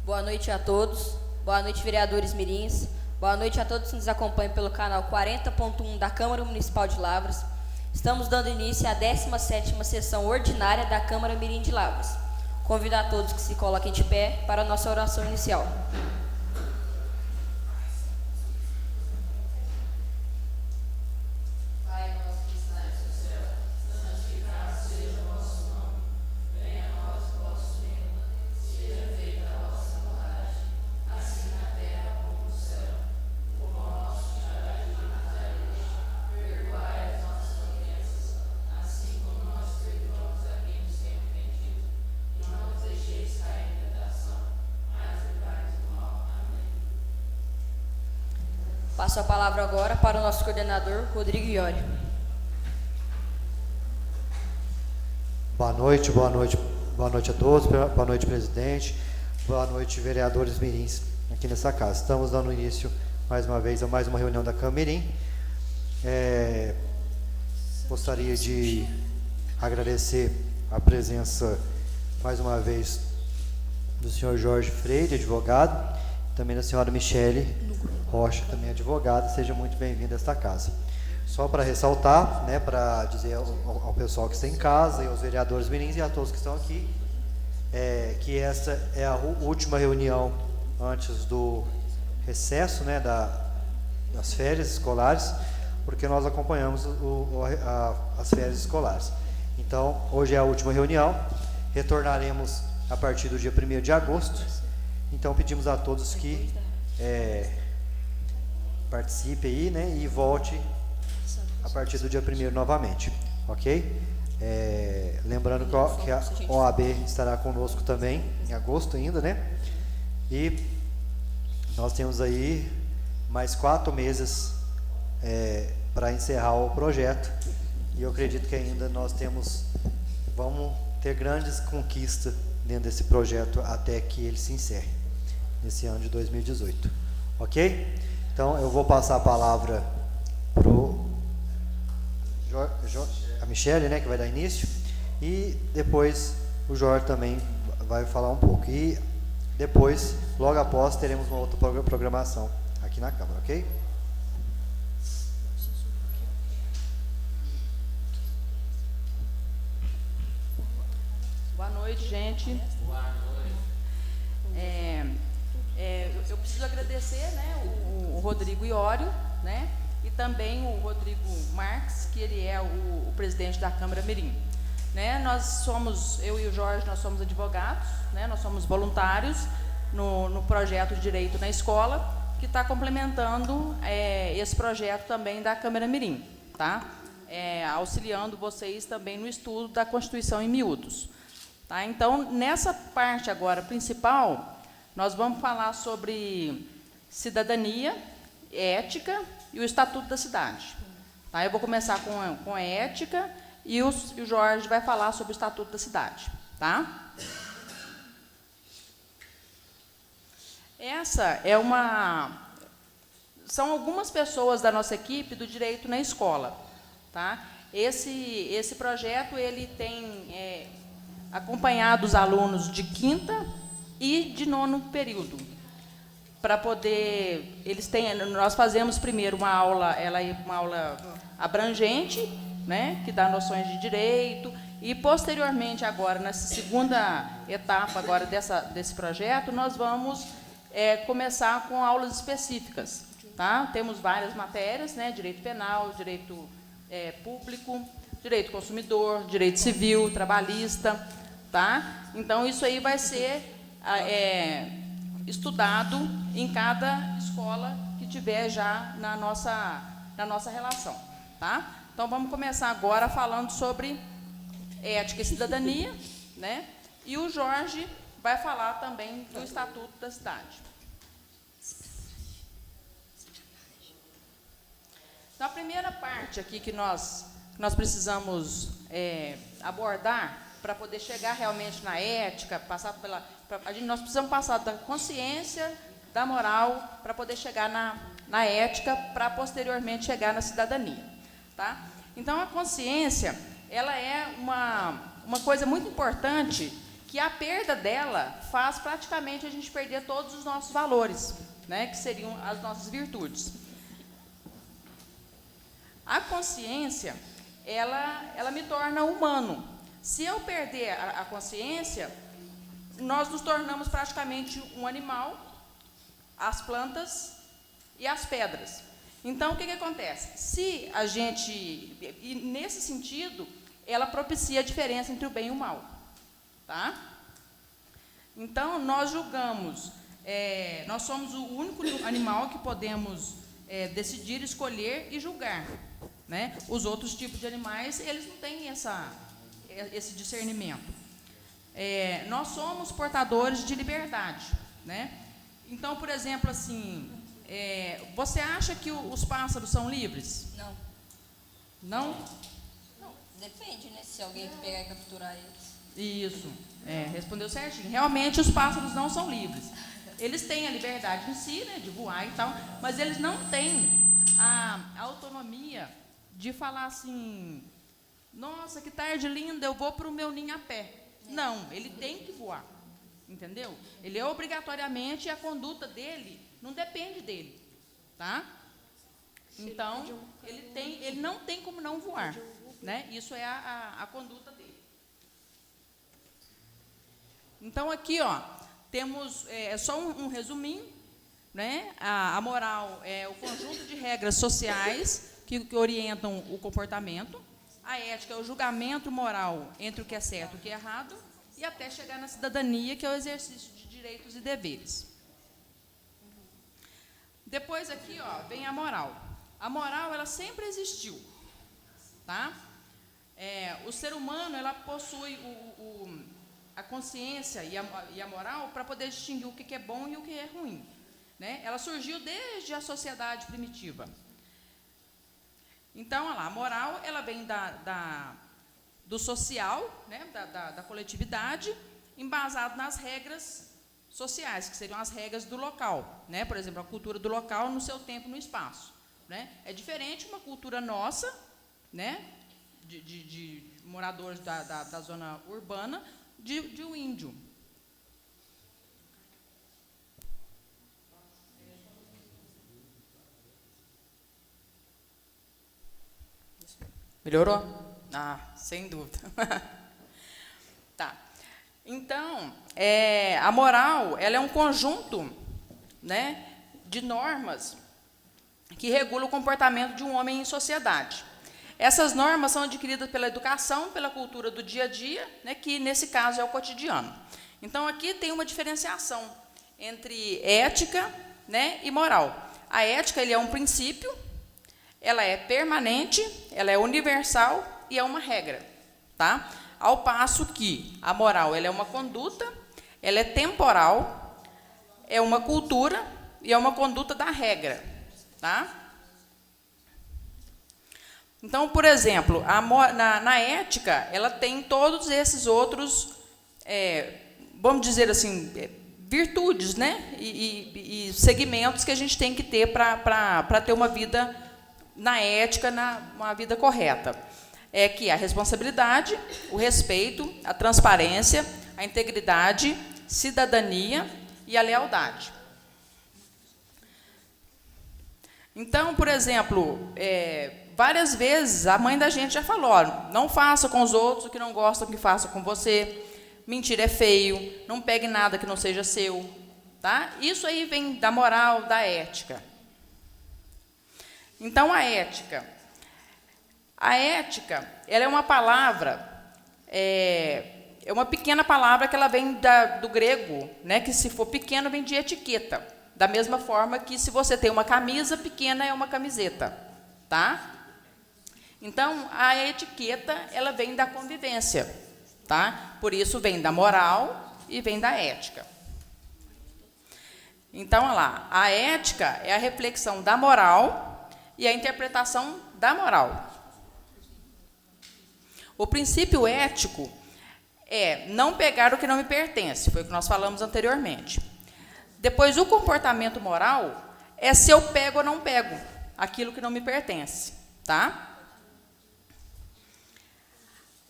Boa noite a todos. Boa noite, vereadores mirins. Boa noite a todos que nos acompanham pelo canal 40.1 da Câmara Municipal de Lavras. Estamos dando início à 17ª sessão ordinária da Câmara Mirim de Lavras. Convido a todos que se coloquem de pé para a nossa oração inicial. Passo a palavra agora para o nosso coordenador, Rodrigo Iori. Boa noite a todos, boa noite, presidente, boa noite, vereadores mirins aqui nessa casa. Estamos dando início, mais uma vez, a mais uma reunião da Câmara Mirim. Gostaria de agradecer a presença, mais uma vez, do senhor Jorge Freire, advogado, também da senhora Michele Rocha, também advogada. Seja muito bem-vindo a esta casa. Só para ressaltar, né, para dizer ao pessoal que está em casa e aos vereadores mirins e a todos que estão aqui, que esta é a última reunião antes do recesso, né, das férias escolares, porque nós acompanhamos as férias escolares. Então, hoje é a última reunião, retornaremos a partir do dia 1º de agosto. Então, pedimos a todos que participe aí, né, e volte a partir do dia 1º novamente, ok? Lembrando que a OAB estará conosco também em agosto ainda, né? E nós temos aí mais 4 meses para encerrar o projeto, e eu acredito que ainda vamos ter grandes conquistas dentro desse projeto até que ele se encerre nesse ano de 2018, ok? Então, eu vou passar a palavra para a Michele, né, que vai dar início, e depois o Jorge também vai falar um pouco. E depois, logo após, teremos uma outra programação aqui na Câmara, ok? Boa noite, gente. Boa noite. Eu preciso agradecer, né, o Rodrigo Iório, né, e também o Rodrigo Marques, que ele é o presidente da Câmara Mirim. Né, eu e o Jorge, nós somos advogados, né, nós somos voluntários no projeto de Direito na Escola, que está complementando esse projeto também da Câmara Mirim, tá? Auxiliando vocês também no estudo da Constituição em miúdos. Tá? Então, nessa parte agora principal, nós vamos falar sobre cidadania, ética e o Estatuto da Cidade. Tá? Eu vou começar com a ética e o Jorge vai falar sobre o Estatuto da Cidade. Tá? São algumas pessoas da nossa equipe do Direito na Escola. Tá? Esse projeto ele tem acompanhado os alunos de 5º e de 9º período, para poder, nós fazemos primeiro uma aula abrangente, né, que dá noções de direito, e posteriormente agora, nessa segunda etapa agora desse projeto, nós vamos começar com aulas específicas, tá? Temos várias matérias, né, direito penal, direito público, direito consumidor, direito civil, trabalhista, tá? Então, isso aí vai ser estudado em cada escola que tiver já na nossa relação, tá? Então, vamos começar agora falando sobre ética e cidadania, né? E o Jorge vai falar também do Estatuto da Cidade. Então, a primeira parte aqui que nós precisamos abordar para poder chegar realmente na ética, nós precisamos passar da consciência, da moral, para poder chegar na ética, para posteriormente chegar na cidadania. Tá? Então, a consciência, ela é uma coisa muito importante que a perda dela faz praticamente a gente perder todos os nossos valores, né, que seriam as nossas virtudes. A consciência, ela me torna humano. Se eu perder a consciência, nós nos tornamos praticamente um animal, as plantas e as pedras. Então, o que acontece? Se a gente, e nesse sentido, ela propicia a diferença entre o bem e o mal. Tá? Então, nós julgamos, nós somos o único animal que podemos decidir, escolher e julgar. Né? Os outros tipos de animais, eles não têm esse discernimento. Nós somos portadores de liberdade. Né? Então, por exemplo, assim, você acha que os pássaros são livres? Não. Não? Não. Depende, né? Se alguém pegar e capturar eles. Isso, respondeu certinho. Realmente os pássaros não são livres. Eles têm a liberdade em si, né, de voar e tal, mas eles não têm a autonomia de falar assim, nossa, que tarde linda, eu vou para o meu ninho a pé. Não, ele tem que voar, entendeu? Ele obrigatoriamente, a conduta dele não depende dele, tá? Então, ele não tem como não voar, né? Isso é a conduta dele. Então, aqui, ó, temos só um resuminho, né? A moral é o conjunto de regras sociais que orientam o comportamento. A ética é o julgamento moral entre o que é certo e o que é errado, e até chegar na cidadania, que é o exercício de direitos e deveres. Depois aqui, ó, vem a moral. A moral, ela sempre existiu, tá? O ser humano, ela possui a consciência e a moral para poder distinguir o que é bom e o que é ruim, né? Ela surgiu desde a sociedade primitiva. Então, olha lá, a moral, ela vem do social, né, da coletividade, embasado nas regras sociais, que seriam as regras do local, né? Por exemplo, a cultura do local no seu tempo e no espaço, né? É diferente uma cultura nossa, né, de moradores da zona urbana, de um índio. Melhorou? Ah, sem dúvida. Tá. Então, a moral, ela é um conjunto, né, de normas que regula o comportamento de um homem em sociedade. Essas normas são adquiridas pela educação, pela cultura do dia a dia, né, que nesse caso é o cotidiano. Então, aqui tem uma diferenciação entre ética, né, e moral. A ética, ele é um princípio, ela é permanente, ela é universal e é uma regra, tá? Ao passo que a moral, ela é uma conduta, ela é temporal, é uma cultura e é uma conduta da regra, tá? Então, por exemplo, na ética, ela tem todos esses outros, vamos dizer assim, virtudes, né? E segmentos que a gente tem que ter para ter uma vida na ética, uma vida correta. É que a responsabilidade, o respeito, a transparência, a integridade, cidadania e a lealdade. Então, por exemplo, várias vezes a mãe da gente já falou, ó, não faça com os outros o que não gostam que faça com você, mentir é feio, não pegue nada que não seja seu, tá? Isso aí vem da moral, da ética. Então, a ética, ela é uma palavra, é uma pequena palavra que ela vem do grego, né, que se for pequeno vem de etiqueta, da mesma forma que se você tem uma camisa, pequena é uma camiseta, tá? Então, a etiqueta, ela vem da convivência, tá? Por isso, vem da moral e vem da ética. Então, olha lá, a ética é a reflexão da moral e a interpretação da moral. O princípio ético é não pegar o que não me pertence, foi o que nós falamos anteriormente. Depois, o comportamento moral é se eu pego ou não pego aquilo que não me pertence, tá?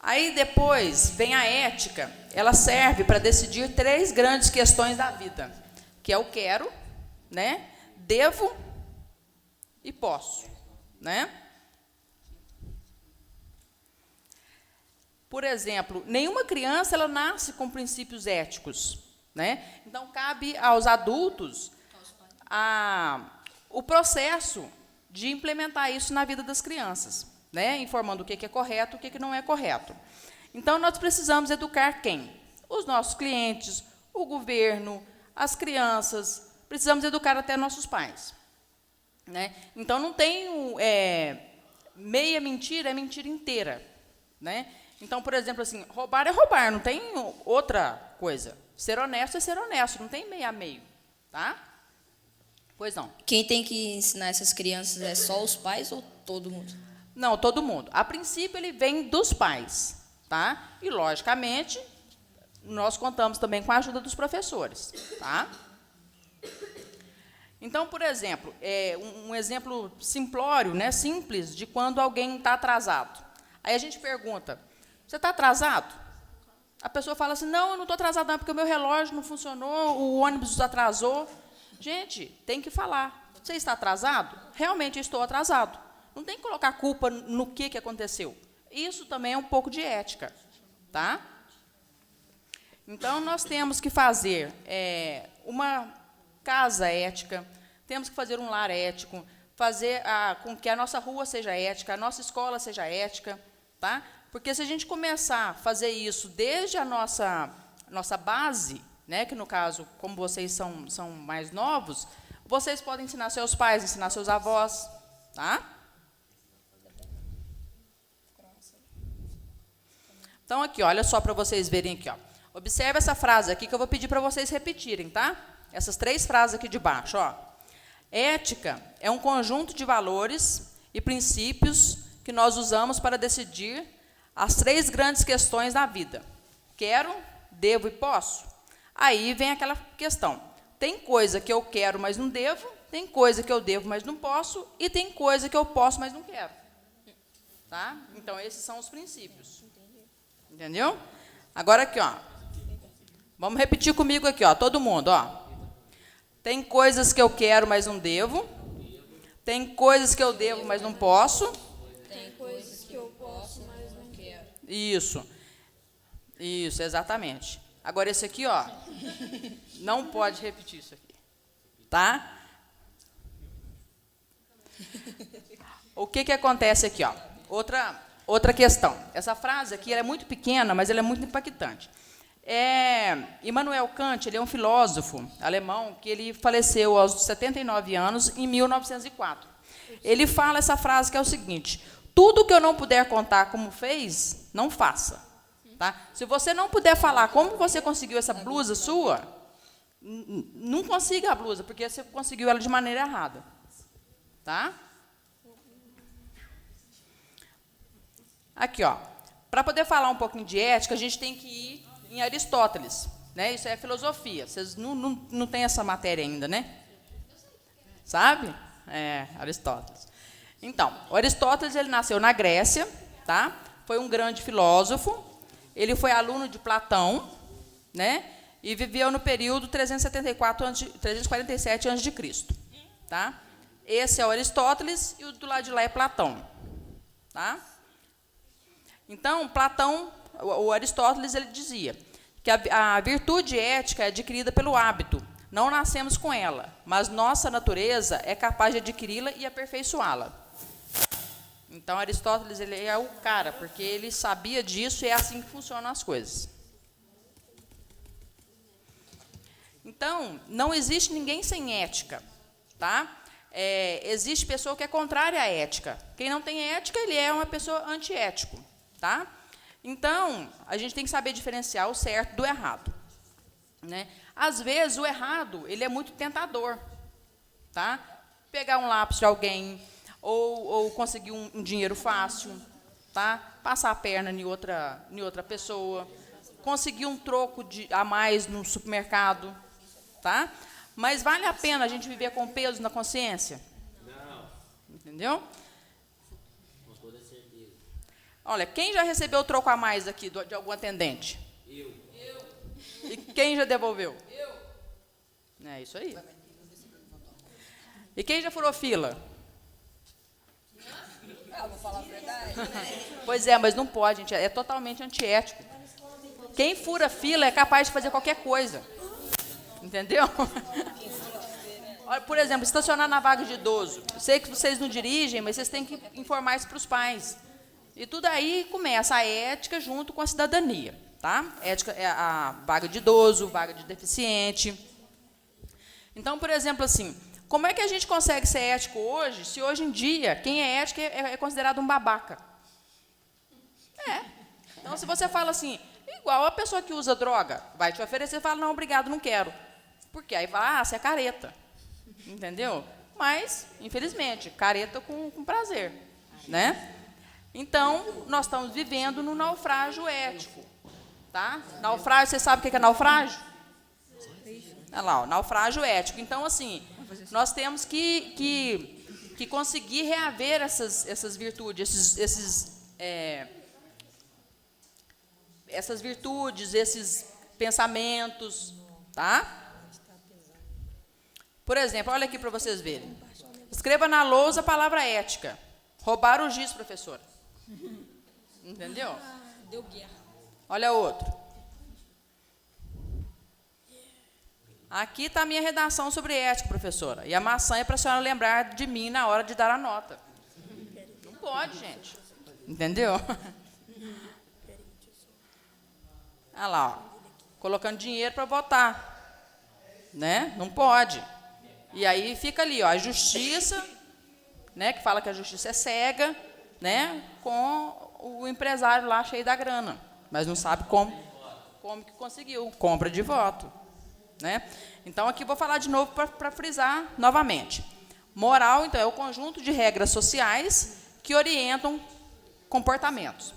Aí depois vem a ética. Ela serve para decidir 3 grandes questões da vida, que é o quero, né? Devo e posso, né? Por exemplo, nenhuma criança ela nasce com princípios éticos, né? Então cabe aos adultos o processo de implementar isso na vida das crianças, né? Informando o que é correto, o que não é correto. Então nós precisamos educar quem? Os nossos clientes, o governo, as crianças. Precisamos educar até nossos pais, né? Então não tem meia mentira, é mentira inteira, né? Então, por exemplo, assim, roubar é roubar, não tem outra coisa. Ser honesto é ser honesto, não tem meio a meio, tá? Pois não. Quem tem que ensinar essas crianças é só os pais ou todo mundo? Não, todo mundo. A princípio, ele vem dos pais, tá? E, logicamente, nós contamos também com a ajuda dos professores, tá? Então, por exemplo, um exemplo simplório, né, simples, de quando alguém está atrasado. Aí a gente pergunta, você está atrasado? A pessoa fala assim, não, eu não estou atrasado não, porque o meu relógio não funcionou, o ônibus atrasou. Gente, tem que falar. Você está atrasado? Realmente eu estou atrasado. Não tem que colocar culpa no que aconteceu. Isso também é um pouco de ética, tá? Então, nós temos que fazer uma casa ética, temos que fazer um lar ético, fazer com que a nossa rua seja ética, a nossa escola seja ética, tá? Porque se a gente começar a fazer isso desde a nossa base, né, que no caso, como vocês são mais novos, vocês podem ensinar seus pais, ensinar seus avós, tá? Então, aqui, olha só para vocês verem aqui, ó. Observe essa frase aqui que eu vou pedir para vocês repetirem, tá? Essas 3 frases aqui de baixo, ó. Ética é um conjunto de valores e princípios que nós usamos para decidir as 3 grandes questões da vida. Quero, devo e posso? Aí vem aquela questão. Tem coisa que eu quero, mas não devo. Tem coisa que eu devo, mas não posso. E tem coisa que eu posso, mas não quero. Tá? Então, esses são os princípios. Entendeu? Agora aqui, ó. Vamos repetir comigo aqui, ó. Todo mundo, ó. Tem coisas que eu quero, mas não devo. Tem coisas que eu devo, mas não posso. Tem coisas que eu posso, mas não quero. Isso. Isso, exatamente. Agora, esse aqui, ó. Não pode repetir isso aqui. Tá? O que acontece aqui, ó? Outra questão. Essa frase aqui ela é muito pequena, mas ela é muito impactante. Immanuel Kant, ele é um filósofo alemão que ele faleceu aos 79 anos em 1904. Ele fala essa frase que é o seguinte: tudo que eu não puder contar como fez, não faça. Tá? Se você não puder falar como você conseguiu essa blusa sua, não consiga a blusa, porque você conseguiu ela de maneira errada. Tá? Aqui, ó. Para poder falar um pouquinho de ética, a gente tem que ir em Aristóteles, né? Isso é filosofia. Vocês não têm essa matéria ainda, né? Sabe? Aristóteles. Então, o Aristóteles ele nasceu na Grécia, tá? Foi um grande filósofo. Ele foi aluno de Platão, né? E viveu no período 347 a.C., tá? Esse é o Aristóteles e o do lado de lá é Platão, tá? Então, Platão, o Aristóteles, ele dizia que a virtude ética é adquirida pelo hábito. Não nascemos com ela, mas nossa natureza é capaz de adquiri-la e aperfeiçoá-la. Então, Aristóteles ele é o cara, porque ele sabia disso e é assim que funcionam as coisas. Então, não existe ninguém sem ética, tá? Existe pessoa que é contrária à ética. Quem não tem ética, ele é uma pessoa antiético, tá? Então, a gente tem que saber diferenciar o certo do errado, né? Às vezes, o errado, ele é muito tentador, tá? Pegar um lápis de alguém, ou conseguir um dinheiro fácil, tá? Passar a perna em outra pessoa, conseguir um troco a mais no supermercado, tá? Mas vale a pena a gente viver com peso na consciência? Não. Entendeu? Olha, quem já recebeu troco a mais aqui de algum atendente? Eu. E quem já devolveu? Eu. É isso aí. E quem já furou fila? Vou falar a verdade. Pois é, mas não pode, gente. É totalmente antiético. Quem fura fila é capaz de fazer qualquer coisa. Entendeu? Olha, por exemplo, estacionar na vaga de idoso. Eu sei que vocês não dirigem, mas vocês têm que informar isso para os pais. E tudo aí começa a ética junto com a cidadania. Tá? Ética é a vaga de idoso, vaga de deficiente. Então, por exemplo, assim, como é que a gente consegue ser ético hoje, se hoje em dia quem é ético é considerado um babaca? Então, se você fala assim, igual a pessoa que usa droga, vai te oferecer e fala, não, obrigado, não quero. Porque aí vai, você é careta. Entendeu? Mas, infelizmente, careta com prazer. Né? Então, nós estamos vivendo no naufrágio ético. Tá? Naufrágio, você sabe o que é naufrágio? Olha lá, ó, naufrágio ético. Então, assim, nós temos que conseguir reaver essas virtudes, essas virtudes, esses pensamentos, tá? Por exemplo, olha aqui para vocês verem. Escreva na lousa a palavra ética. Roubar o giz, professora. Entendeu? Deu guerra. Olha outro. Aqui está a minha redação sobre ética, professora. E a maçã é para a senhora lembrar de mim na hora de dar a nota. Não pode, gente. Entendeu? Olha lá, ó. Colocando dinheiro para votar. Né? Não pode. E aí fica ali, ó, a justiça, né, que fala que a justiça é cega, né, com o empresário lá cheio da grana. Mas não sabe como que conseguiu. Compra de voto. Né? Então, aqui vou falar de novo para frisar novamente. Moral, então, é o conjunto de regras sociais que orientam comportamentos.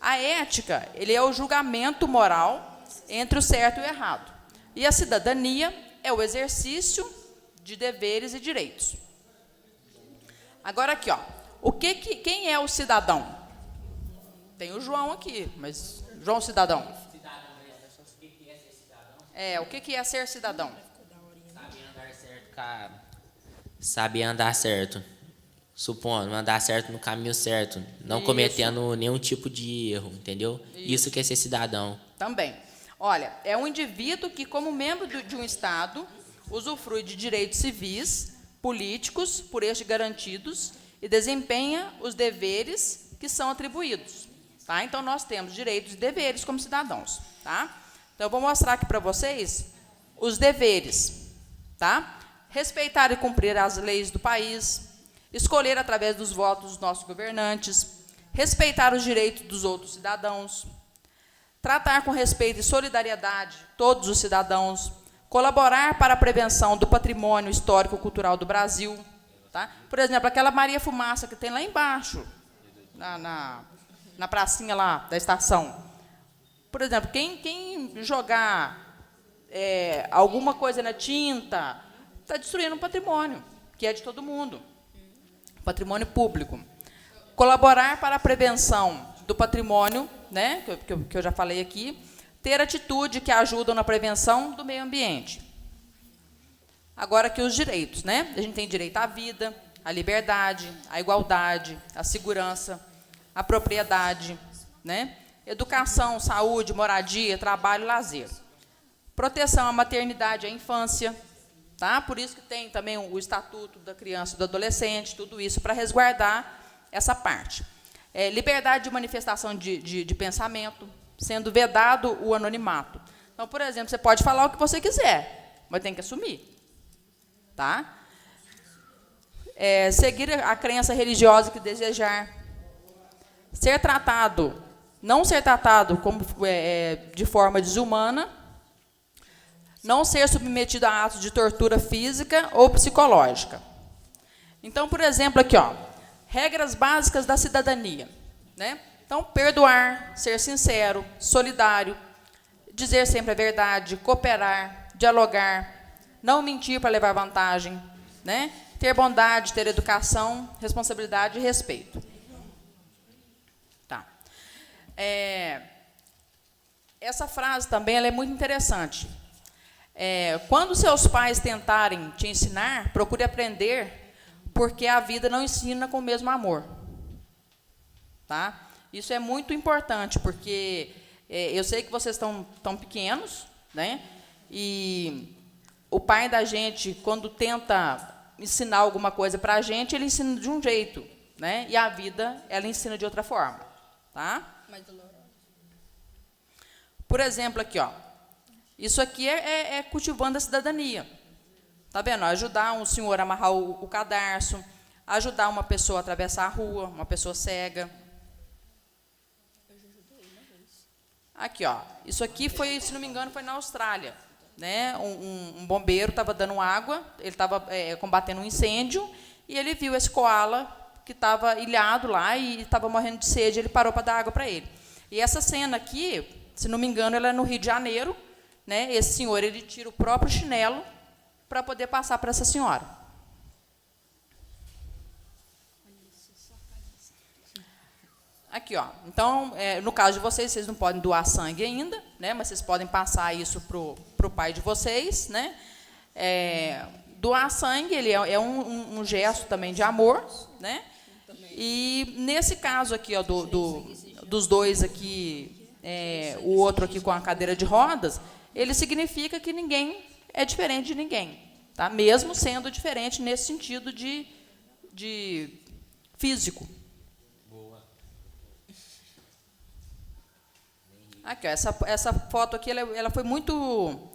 A ética, ele é o julgamento moral entre o certo e o errado. E a cidadania é o exercício de deveres e direitos. Agora aqui, ó, quem é o cidadão? Tem o João aqui, mas João cidadão. O que é ser cidadão? Saber andar certo, cara. Saber andar certo. Supondo, andar certo no caminho certo. Não Isso. cometendo nenhum tipo de erro, entendeu? Isso que é ser cidadão. Também. Olha, é um indivíduo que, como membro de um Estado, usufrui de direitos civis, políticos, por este garantidos, e desempenha os deveres que são atribuídos. Tá? Então, nós temos direitos e deveres como cidadãos. Tá? Então, eu vou mostrar aqui para vocês os deveres. Tá? Respeitar e cumprir as leis do país, escolher através dos votos dos nossos governantes, respeitar os direitos dos outros cidadãos, tratar com respeito e solidariedade todos os cidadãos, colaborar para a prevenção do patrimônio histórico-cultural do Brasil. Tá? Por exemplo, aquela Maria Fumaça que tem lá embaixo, na pracinha lá da estação. Por exemplo, quem jogar alguma coisa na tinta, está destruindo um patrimônio, que é de todo mundo. Patrimônio público. Colaborar para a prevenção do patrimônio, né, que eu já falei aqui, ter atitude que ajudam na prevenção do meio ambiente. Agora aqui os direitos, né? A gente tem direito à vida, à liberdade, à igualdade, à segurança, à propriedade, né? Educação, saúde, moradia, trabalho e lazer. Proteção à maternidade e à infância, tá? Por isso que tem também o Estatuto da Criança e do Adolescente, tudo isso para resguardar essa parte. Liberdade de manifestação de pensamento, sendo vedado o anonimato. Então, por exemplo, você pode falar o que você quiser, mas tem que assumir. Tá? Seguir a crença religiosa que desejar. Não ser tratado como, de forma desumana. Não ser submetido a atos de tortura física ou psicológica. Então, por exemplo, aqui, ó, regras básicas da cidadania. Né? Então, perdoar, ser sincero, solidário, dizer sempre a verdade, cooperar, dialogar, não mentir para levar vantagem, né? Ter bondade, ter educação, responsabilidade e respeito. Tá. Essa frase também ela é muito interessante. Quando seus pais tentarem te ensinar, procure aprender, porque a vida não ensina com o mesmo amor. Tá? Isso é muito importante, porque eu sei que vocês estão tão pequenos, né? E o pai da gente, quando tenta ensinar alguma coisa para a gente, ele ensina de um jeito, né? E a vida, ela ensina de outra forma. Tá? Mais dolorosa. Por exemplo, aqui, ó. Isso aqui é cultivando a cidadania. Tá vendo? Ajudar um senhor a amarrar o cadarço, ajudar uma pessoa a atravessar a rua, uma pessoa cega. Aqui, ó. Isso aqui foi, se não me engano, foi na Austrália, né? Um bombeiro estava dando água, ele estava combatendo um incêndio e ele viu esse koala que estava ilhado lá e estava morrendo de sede. Ele parou para dar água para ele. E essa cena aqui, se não me engano, ela é no Rio de Janeiro, né? Esse senhor ele tira o próprio chinelo para poder passar para essa senhora. Aqui, ó. Então, no caso de vocês, vocês não podem doar sangue ainda, né? Mas vocês podem passar isso pro pai de vocês, né? Doar sangue, ele é um gesto também de amor, né? E nesse caso aqui, ó, dos dois aqui, o outro aqui com a cadeira de rodas, ele significa que ninguém é diferente de ninguém, tá? Mesmo sendo diferente nesse sentido de físico. Aqui, ó, essa foto aqui, ela foi muito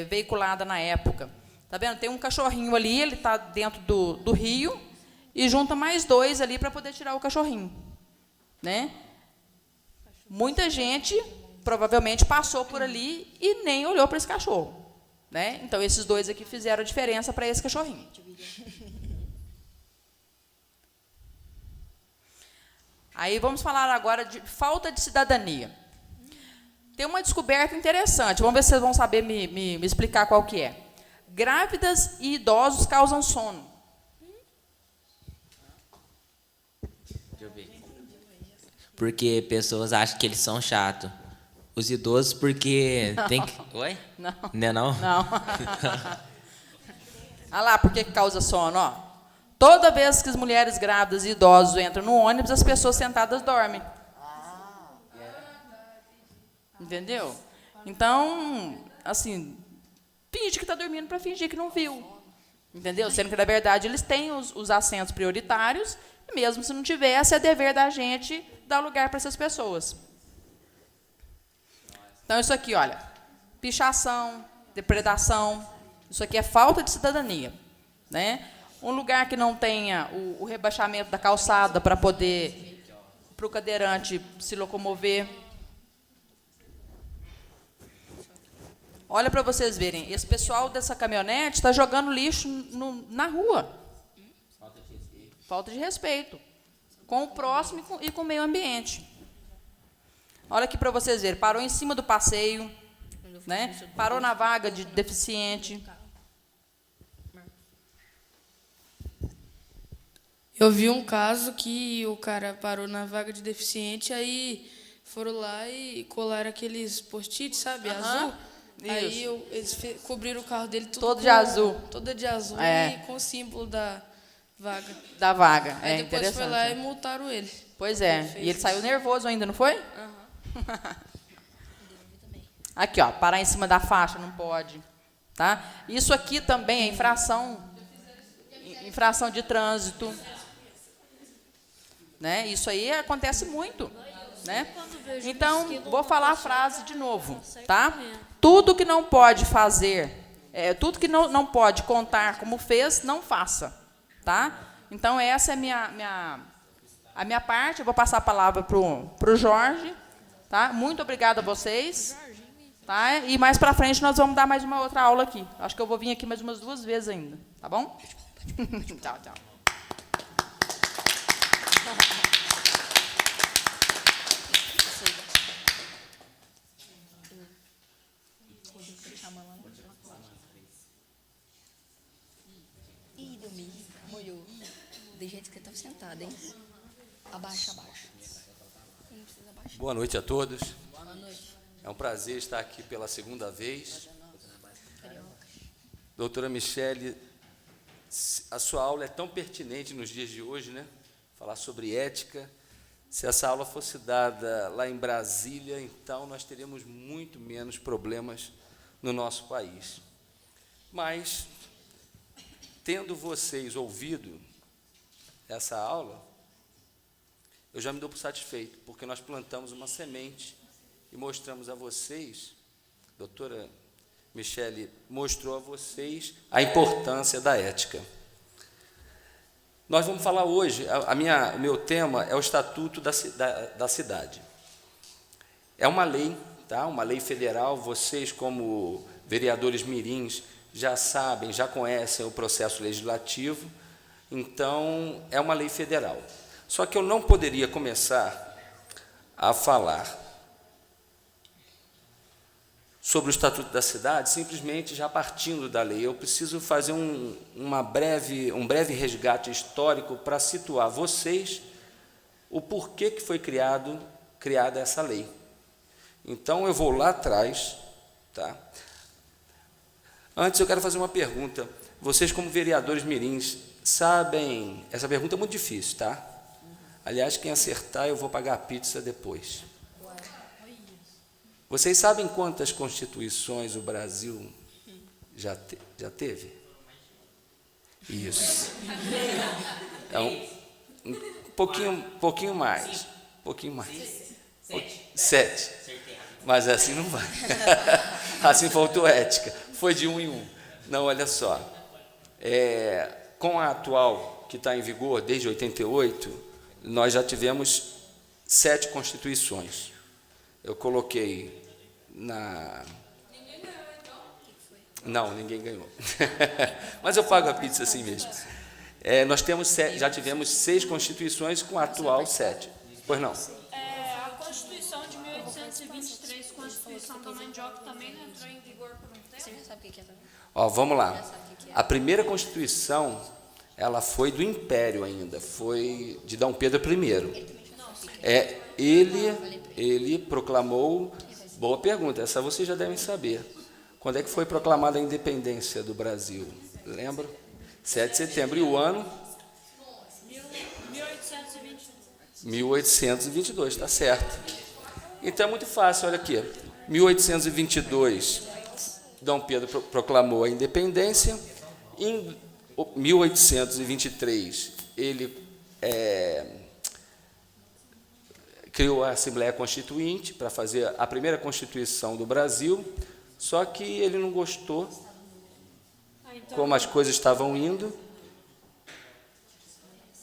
veiculada na época. Tá vendo? Tem um cachorrinho ali, ele está dentro do rio e junta mais dois ali para poder tirar o cachorrinho, né? Muita gente provavelmente passou por ali e nem olhou para esse cachorro, né? Então esses dois aqui fizeram a diferença para esse cachorrinho. Aí vamos falar agora de falta de cidadania. Tem uma descoberta interessante. Vamos ver se vocês vão saber me explicar qual que é. Grávidas e idosos causam sono. Deixa eu ver. Porque pessoas acham que eles são chatos. Os idosos porque tem que... Oi? Não. Não é não? Não. Olha lá, por que causa sono, ó. Toda vez que as mulheres grávidas e idosos entram no ônibus, as pessoas sentadas dormem. Entendeu? Então, assim, finge que está dormindo para fingir que não viu. Entendeu? Sendo que, na verdade, eles têm os assentos prioritários, e mesmo se não tivesse, é dever da gente dar lugar para essas pessoas. Então, isso aqui, olha, pichação, depredação, isso aqui é falta de cidadania, né? Um lugar que não tenha o rebaixamento da calçada para poder, para o cadeirante se locomover. Olha para vocês verem, esse pessoal dessa caminhonete está jogando lixo na rua. Falta de respeito com o próximo e com o meio ambiente. Olha aqui para vocês verem, parou em cima do passeio, né? Parou na vaga de deficiente. Eu vi um caso que o cara parou na vaga de deficiente, aí foram lá e colaram aqueles post-it, sabe, azul. Aí eles cobriram o carro dele Todo de azul. Todo de azul e com o símbolo da vaga. Da vaga, Aí depois interessante. foi lá e multaram ele. Pois é, e ele saiu nervoso ainda, não foi? Aqui, ó, parar em cima da faixa não pode, tá? Isso aqui também é infração de trânsito, né? Isso aí acontece muito, né? Então, vou falar a frase de novo, tá? Tudo que não pode fazer, tudo que não pode contar como fez, não faça, tá? Então, essa é a minha parte. Eu vou passar a palavra pro Jorge, tá? Muito obrigada a vocês, tá? E mais para frente nós vamos dar mais uma outra aula aqui. Acho que eu vou vir aqui mais umas 2 vezes ainda, tá bom? Tchau, tchau. Ih, dormi. Molhou. De jeito que ele estava sentado, hein? Abaixa, abaixa. Boa noite a todos. É um prazer estar aqui pela segunda vez. Doutora Michele, a sua aula é tão pertinente nos dias de hoje, né? Falar sobre ética. Se essa aula fosse dada lá em Brasília, então nós teríamos muito menos problemas no nosso país. Mas, tendo vocês ouvido essa aula, eu já me dou por satisfeito, porque nós plantamos uma semente e mostramos a vocês, doutora Michele mostrou a vocês a importância da ética. Nós vamos falar hoje, o meu tema é o Estatuto da Cidade. É uma lei, tá? Uma lei federal, vocês como vereadores mirins já sabem, já conhecem o processo legislativo, então é uma lei federal. Só que eu não poderia começar a falar sobre o Estatuto da Cidade simplesmente já partindo da lei. Eu preciso fazer um breve resgate histórico para situar vocês o porquê que foi criada essa lei. Então, eu vou lá atrás, tá? Antes, eu quero fazer uma pergunta. Vocês, como vereadores mirins, sabem... Essa pergunta é muito difícil, tá? Aliás, quem acertar, eu vou pagar a pizza depois. Vocês sabem quantas constituições o Brasil já teve? Isso. Então, um pouquinho mais. 7. Mas assim não vai. Assim faltou ética. Foi de 1 em 1. Não, olha só. Com a atual, que está em vigor desde 88, nós já tivemos 7 constituições. Eu coloquei na... Ninguém ganhou, então? Não, ninguém ganhou. Mas eu pago a pizza assim mesmo. Nós já tivemos 6 constituições, com a atual 7. Pois não? A Constituição de 1823, Constituição da Mandioca, também não entrou em vigor por um tempo? Você já sabe o que é também? Vamos lá. A primeira Constituição, ela foi do Império ainda, foi de Dom Pedro I. Ele proclamou... Boa pergunta, essa vocês já devem saber. Quando é que foi proclamada a independência do Brasil? Lembra? 7 de setembro. E o ano? 1822, está certo. Então é muito fácil, olha aqui. 1822, Dom Pedro proclamou a independência. Em 1823, ele criou a Assembleia Constituinte para fazer a primeira Constituição do Brasil, só que ele não gostou como as coisas estavam indo,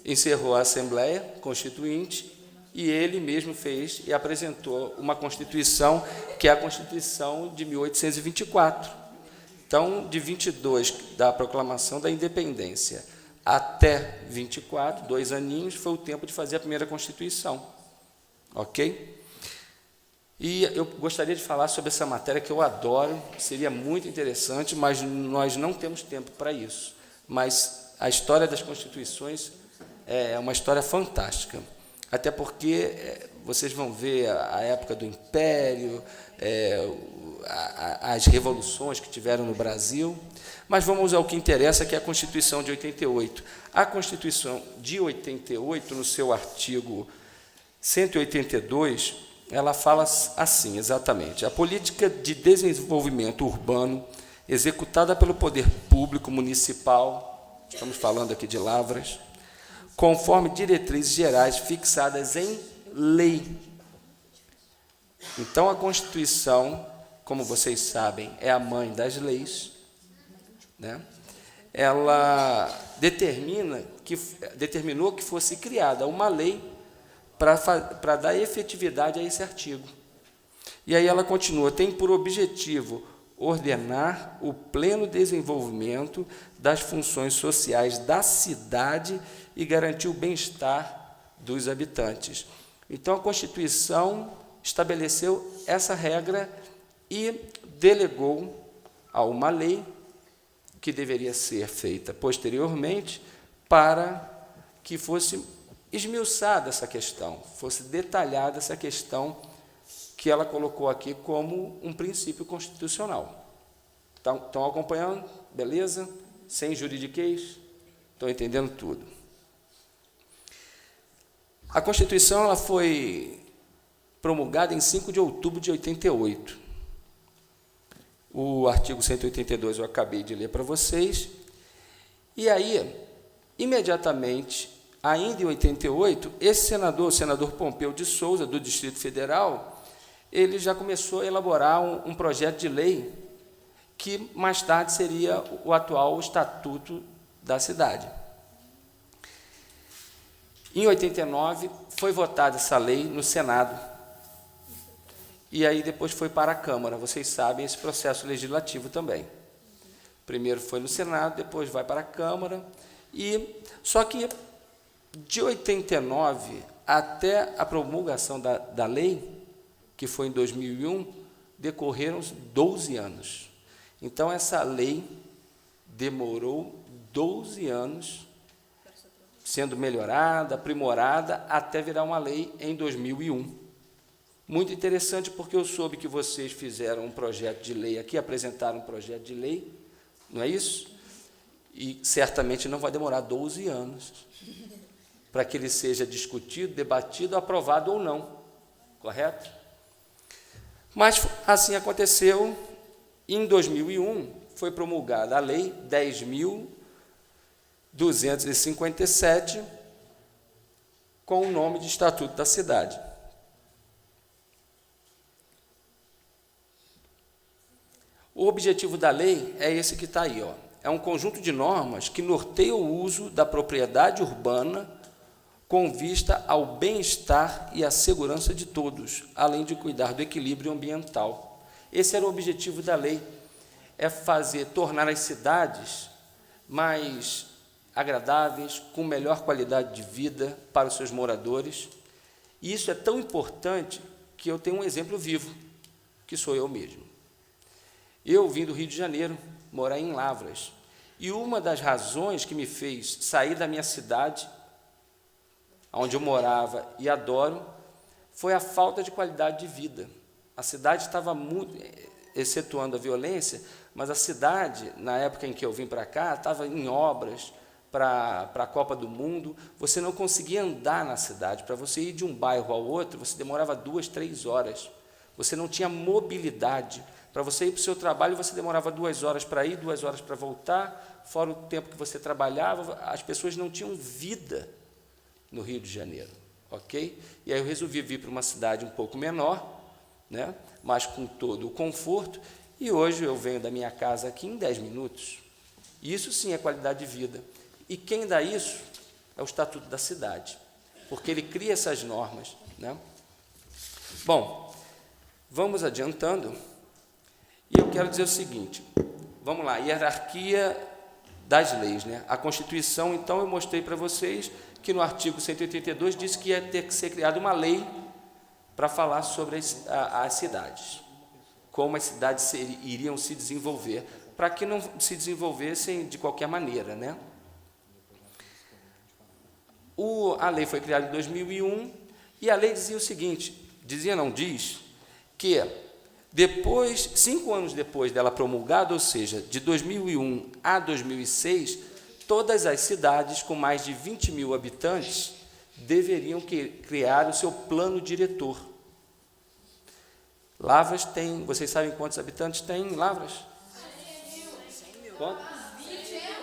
encerrou a Assembleia Constituinte e ele mesmo fez e apresentou uma Constituição, que é a Constituição de 1824. Então, de 22, da proclamação da independência, até 24, 2 aninhos, foi o tempo de fazer a primeira Constituição. Ok? E eu gostaria de falar sobre essa matéria que eu adoro, seria muito interessante, mas nós não temos tempo para isso. Mas a história das Constituições é uma história fantástica, até porque vocês vão ver a época do Império, as revoluções que tiveram no Brasil, mas vamos ao que interessa, que é a Constituição de 88. A Constituição de 88, no seu artigo 182, ela fala assim, exatamente: a política de desenvolvimento urbano executada pelo poder público municipal, estamos falando aqui de Lavras, conforme diretrizes gerais fixadas em lei. Então, a Constituição, como vocês sabem, é a mãe das leis, né? Ela determinou que fosse criada uma lei para dar efetividade a esse artigo. E aí ela continua: tem por objetivo ordenar o pleno desenvolvimento das funções sociais da cidade e garantir o bem-estar dos habitantes. Então, a Constituição estabeleceu essa regra e delegou a uma lei que deveria ser feita posteriormente para que fosse esmiuçada essa questão, fosse detalhada essa questão que ela colocou aqui como um princípio constitucional. Estão acompanhando? Beleza? Sem juridiquês? Estão entendendo tudo. A Constituição ela foi promulgada em 5 de outubro de 88. O artigo 182 eu acabei de ler para vocês. E aí, imediatamente, ainda em 88, esse senador, o senador Pompeu de Souza, do Distrito Federal, ele já começou a elaborar um projeto de lei que mais tarde seria o atual Estatuto da Cidade. Em 89, foi votada essa lei no Senado, e aí depois foi para a Câmara. Vocês sabem esse processo legislativo também. Primeiro foi no Senado, depois vai para a Câmara, só que de 89 até a promulgação da lei, que foi em 2001, decorreram 12 anos. Então, essa lei demorou 12 anos sendo melhorada, aprimorada, até virar uma lei em 2001. Muito interessante, porque eu soube que vocês fizeram um projeto de lei aqui, apresentaram um projeto de lei, não é isso? E certamente não vai demorar 12 anos para que ele seja discutido, debatido, aprovado ou não, correto? Mas assim aconteceu. Em 2001, foi promulgada a Lei 10.257, com o nome de Estatuto da Cidade. O objetivo da lei é esse que está aí, ó. É um conjunto de normas que norteia o uso da propriedade urbana com vista ao bem-estar e à segurança de todos, além de cuidar do equilíbrio ambiental. Esse era o objetivo da lei, é tornar as cidades mais agradáveis, com melhor qualidade de vida para os seus moradores. E isso é tão importante que eu tenho um exemplo vivo, que sou eu mesmo. Eu vim do Rio de Janeiro, morar em Lavras, e uma das razões que me fez sair da minha cidade, onde eu morava e adoro, foi a falta de qualidade de vida. A cidade estava muito, excetuando a violência, mas a cidade, na época em que eu vim para cá, estava em obras para a Copa do Mundo. Você não conseguia andar na cidade. Para você ir de um bairro ao outro, você demorava 2, 3 horas. Você não tinha mobilidade. Para você ir para o seu trabalho, você demorava 2 horas para ir, 2 horas para voltar, fora o tempo que você trabalhava. As pessoas não tinham vida no Rio de Janeiro, ok? E aí eu resolvi vir para uma cidade um pouco menor, né, mas com todo o conforto, e hoje eu venho da minha casa aqui em 10 minutos. Isso sim é qualidade de vida. E quem dá isso é o Estatuto da Cidade, porque ele cria essas normas, né? Bom, vamos adiantando, e eu quero dizer o seguinte, vamos lá, hierarquia das leis, né? A Constituição, então, eu mostrei para vocês que no artigo 182 disse que ia ter que ser criada uma lei para falar sobre as cidades, como as cidades iriam se desenvolver, para que não se desenvolvessem de qualquer maneira, né? A lei foi criada em 2001, e a lei dizia o seguinte, diz que depois, 5 anos depois dela promulgada, ou seja, de 2001 a 2006, todas as cidades com mais de 20 mil habitantes deveriam criar o seu plano diretor. Lavras tem, vocês sabem quantos habitantes tem em Lavras? 100 mil. Quanto? 20 mil.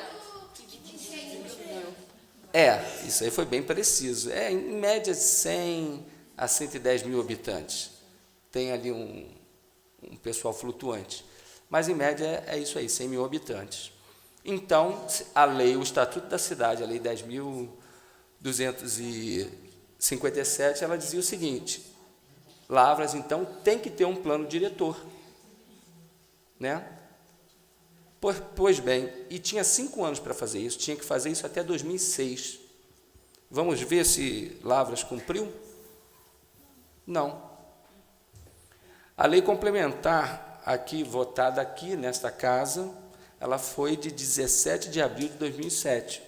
Isso aí foi bem preciso. Em média, 100 a 110 mil habitantes. Tem ali um pessoal flutuante. Mas, em média, é isso aí, 100 mil habitantes. Então, a lei, o Estatuto da Cidade, a Lei 10.257, ela dizia o seguinte, Lavras, então, tem que ter um plano diretor, né? Pois bem, e tinha 5 anos para fazer isso, tinha que fazer isso até 2006. Vamos ver se Lavras cumpriu? Não. A lei complementar, aqui, votada aqui, nesta casa, ela foi de 17 de abril de 2007,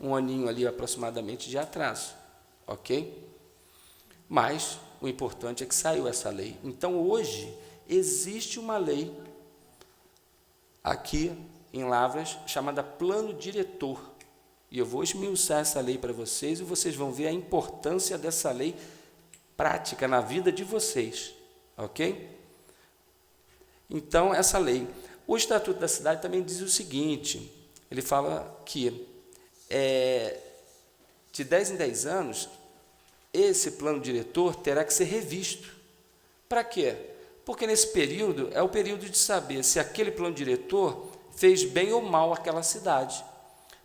um aninho ali aproximadamente de atraso, ok? Mas o importante é que saiu essa lei. Então, hoje, existe uma lei aqui em Lavras chamada Plano Diretor. E eu vou esmiuçar essa lei para vocês e vocês vão ver a importância dessa lei prática na vida de vocês, ok? Então, essa lei. O Estatuto da Cidade também diz o seguinte, ele fala que de 10 em 10 anos, esse plano diretor terá que ser revisto. Para quê? Porque nesse período é o período de saber se aquele plano diretor fez bem ou mal àquela cidade.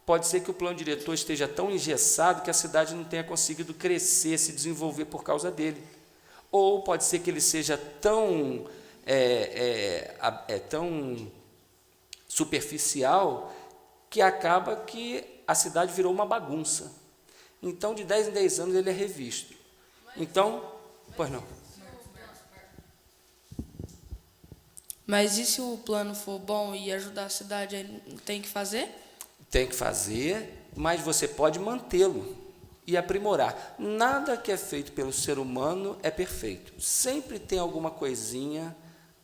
Pode ser que o plano diretor esteja tão engessado que a cidade não tenha conseguido crescer, se desenvolver por causa dele. Ou pode ser que ele seja tão superficial que acaba que a cidade virou uma bagunça. Então, de 10 em 10 anos, ele é revisto. Então, pois não. Mas e se o plano for bom e ajudar a cidade, aí tem que fazer? Tem que fazer, mas você pode mantê-lo e aprimorar. Nada que é feito pelo ser humano é perfeito. Sempre tem alguma coisinha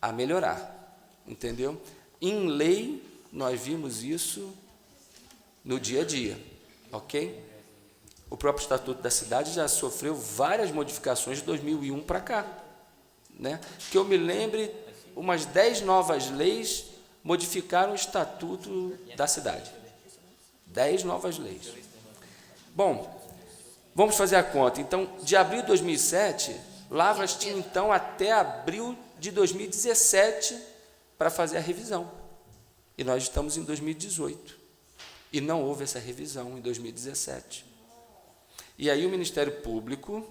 a melhorar, entendeu? Em lei, nós vimos isso no dia a dia, ok? O próprio Estatuto da Cidade já sofreu várias modificações de 2001 para cá, né? Que eu me lembre, umas 10 novas leis modificaram o Estatuto da Cidade. 10 novas leis. Bom, vamos fazer a conta. Então, de abril de 2007, Lavras tinha, então, até abril de 2017 para fazer a revisão. E nós estamos em 2018. E não houve essa revisão em 2017. E aí o Ministério Público,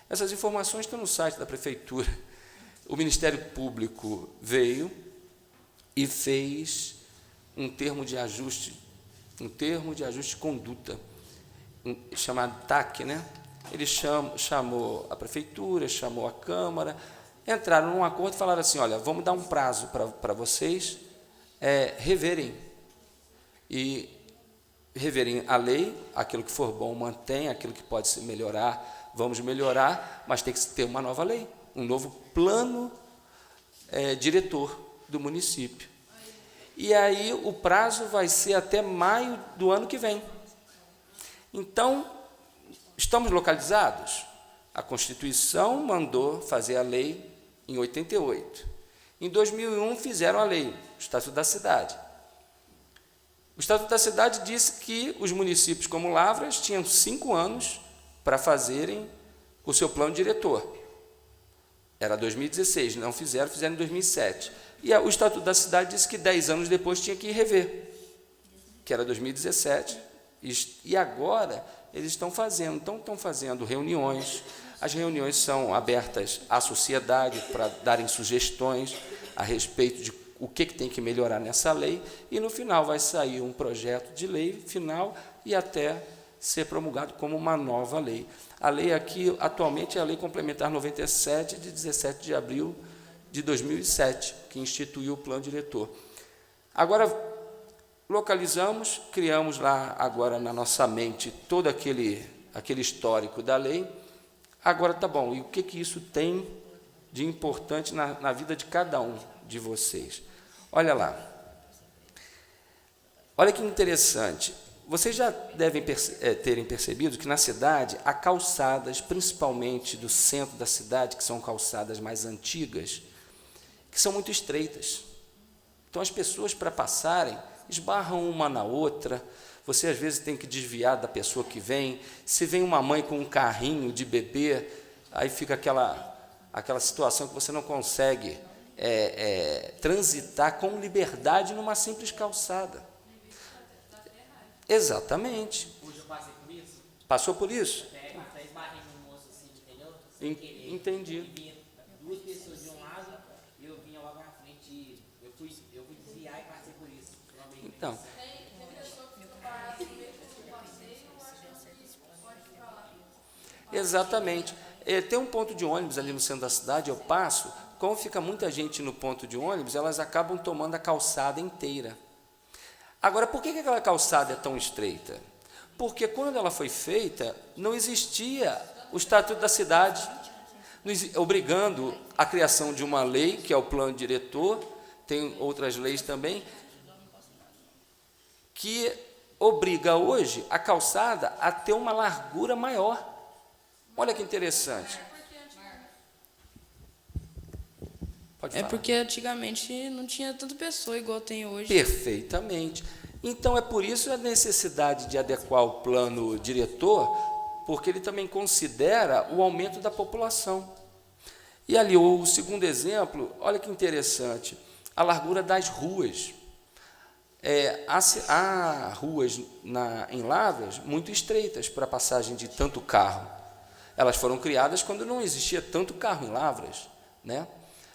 essas informações estão no site da Prefeitura, o Ministério Público veio e fez um termo de ajuste de conduta, chamado TAC, né? Ele chamou a Prefeitura, chamou a Câmara, entraram num acordo e falaram assim, olha, vamos dar um prazo para vocês reverem a lei, aquilo que for bom mantém, aquilo que pode se melhorar, vamos melhorar, mas tem que ter uma nova lei, um novo plano diretor do município. E aí o prazo vai ser até maio do ano que vem. Então, estamos localizados? A Constituição mandou fazer a lei em 88. Em 2001 fizeram a lei, o Estatuto da Cidade. O Estatuto da Cidade disse que os municípios como Lavras tinham 5 anos para fazerem o seu plano diretor. Era 2016, não fizeram em 2007. E o Estatuto da Cidade disse que 10 anos depois tinha que rever, que era 2017, e agora eles estão fazendo reuniões. As reuniões são abertas à sociedade para darem sugestões a respeito de o que tem que melhorar nessa lei, e no final vai sair um projeto de lei final e até ser promulgado como uma nova lei. A lei aqui, atualmente, é a Lei Complementar 97, de 17 de abril de 2007, que instituiu o plano diretor. Agora, localizamos, criamos lá agora na nossa mente todo aquele histórico da lei. Agora, tá bom, e o que isso tem de importante na vida de cada um de vocês? Olha lá. Olha que interessante. Vocês já devem terem percebido que na cidade há calçadas, principalmente do centro da cidade, que são calçadas mais antigas, que são muito estreitas. Então, as pessoas, para passarem, esbarram uma na outra. Você, às vezes, tem que desviar da pessoa que vem. Se vem uma mãe com um carrinho de bebê, aí fica aquela situação que você não consegue transitar com liberdade numa simples calçada. Exatamente. Hoje eu passei por isso. Passou por isso? Passei esbarrei no moço assim, entendeu? Sem querer. Entendi. E vinha 2 pessoas de um lado e eu vinha logo na frente e eu fui desviar e passei por isso. Então. Exatamente. Tem um ponto de ônibus ali no centro da cidade, eu passo, como fica muita gente no ponto de ônibus, elas acabam tomando a calçada inteira. Agora, por que aquela calçada é tão estreita? Porque quando ela foi feita, não existia o Estatuto da Cidade, obrigando a criação de uma lei, que é o plano diretor, tem outras leis também, que obriga hoje a calçada a ter uma largura maior. Olha que interessante. Pode falar. porque antigamente não tinha tanta pessoa igual tem hoje. Perfeitamente. Então, é por isso a necessidade de adequar o plano diretor, porque ele também considera o aumento da população. E ali, o segundo exemplo, olha que interessante, a largura das ruas. Há ruas em Lavras muito estreitas para a passagem de tanto carro. Elas foram criadas quando não existia tanto carro em Lavras, né?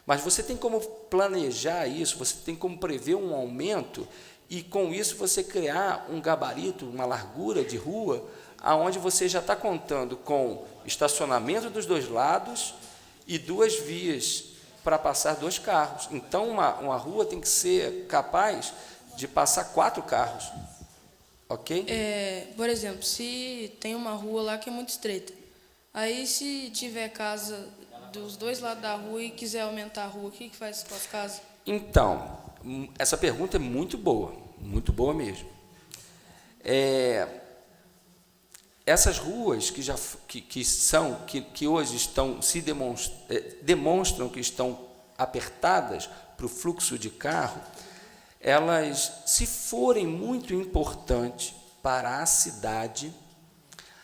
Mas você tem como planejar isso, você tem como prever um aumento e, com isso, você criar um gabarito, uma largura de rua, aonde você já está contando com estacionamento dos dois lados e 2 vias para passar 2 carros. Então, uma rua tem que ser capaz de passar 4 carros, ok? Por exemplo, se tem uma rua lá que é muito estreita, aí se tiver casa dos 2 lados da rua e quiser aumentar a rua, o que faz com as casas? Então, essa pergunta é muito boa mesmo. Essas ruas que hoje estão demonstram que estão apertadas para o fluxo de carro, elas, se forem muito importantes para a cidade,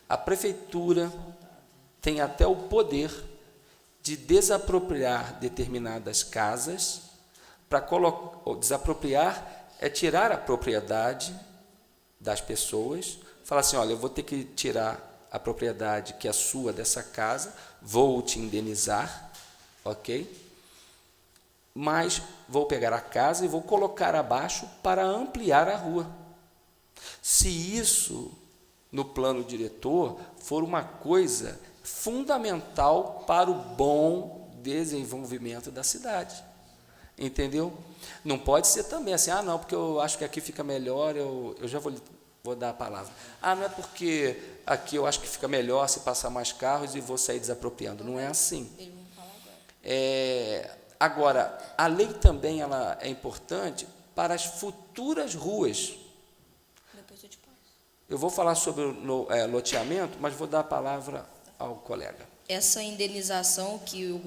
a prefeitura tem até o poder de desapropriar determinadas casas, desapropriar é tirar a propriedade das pessoas, falar assim, olha, eu vou ter que tirar a propriedade que é sua dessa casa, vou te indenizar, ok? Mas vou pegar a casa e vou colocar abaixo para ampliar a rua. Se isso, no plano diretor, for uma coisa fundamental para o bom desenvolvimento da cidade. Entendeu? Não pode ser também assim, não, porque eu acho que aqui fica melhor, eu já vou dar a palavra. Não é porque aqui eu acho que fica melhor se passar mais carros e vou sair desapropriando. Não é assim. Agora, a lei também ela é importante para as futuras ruas. Eu vou falar sobre o loteamento, mas vou dar a palavra ao colega. Essa indenização que o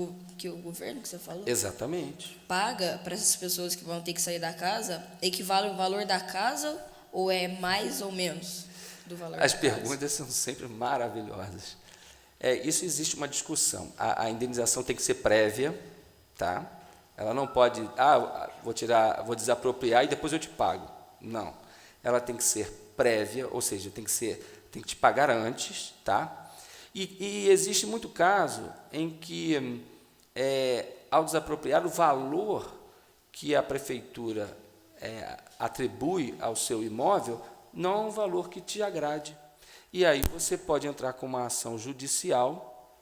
governo, que você falou, Exatamente. paga para essas pessoas que vão ter que sair da casa, equivale ao valor da casa ou é mais ou menos do valor As da casa? perguntas são sempre maravilhosas. Isso existe uma discussão. A indenização tem que ser prévia, tá? Ela não pode, vou desapropriar e depois eu te pago. Não. Ela tem que ser prévia, ou seja, tem que te pagar antes, tá? E existe muito caso em que, ao desapropriar, o valor que a prefeitura atribui ao seu imóvel não é um valor que te agrade. E aí você pode entrar com uma ação judicial